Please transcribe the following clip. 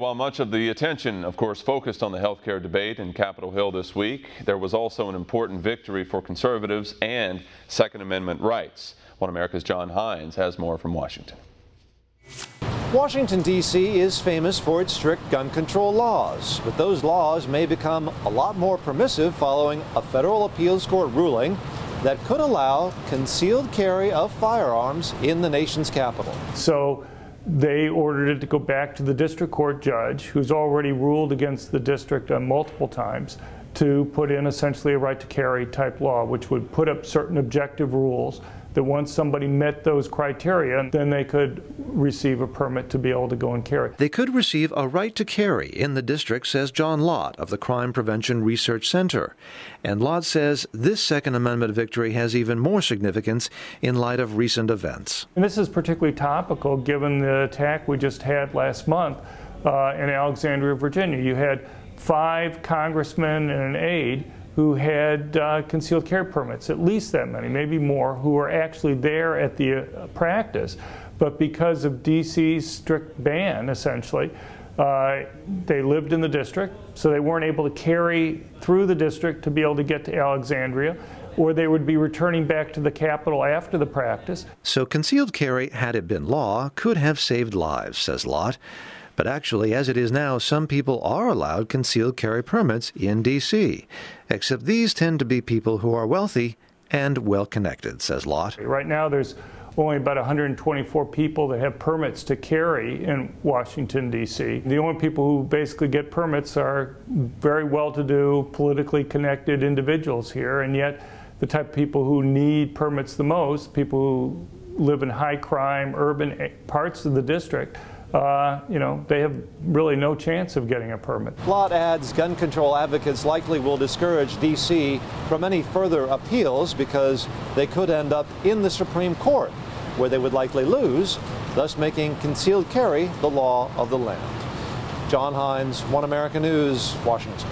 While much of the attention, of course, focused on the health care debate in Capitol Hill this week, there was also an important victory for conservatives and Second Amendment rights. One America's John Hines has more from Washington. Washington, D.C. is famous for its strict gun control laws, but those laws may become a lot more permissive following a federal appeals court ruling that could allow concealed carry of firearms in the nation's capital. So they ordered it to go back to the district court judge, who's already ruled against the district multiple times, to put in essentially a right to carry type law, which would put up certain objective rules that once somebody met those criteria, then they could receive a permit to be able to go and carry. They could receive a right to carry in the district, says John Lott of the Crime Prevention Research Center. And Lott says this Second Amendment victory has even more significance in light of recent events. And this is particularly topical given the attack we just had last month in Alexandria, Virginia. You had 5 congressmen and an aide who had concealed carry permits, at least that many, maybe more, who were actually there at the practice. But because of D.C.'s strict ban, essentially, they lived in the district, so they weren't able to carry through the district to be able to get to Alexandria, or they would be returning back to the Capitol after the practice. So concealed carry, had it been law, could have saved lives, says Lott. But actually, as it is now, some people are allowed concealed carry permits in D.C., except these tend to be people who are wealthy and well-connected, says Lott. Right now, there's only about 124 people that have permits to carry in Washington, D.C. The only people who basically get permits are very well-to-do, politically connected individuals here, and yet the type of people who need permits the most, people who live in high-crime, urban parts of the district, they have really no chance of getting a permit. Lott adds gun control advocates likely will discourage D.C. from any further appeals because they could end up in the Supreme Court, where they would likely lose, thus making concealed carry the law of the land. John Hines, One America News, Washington.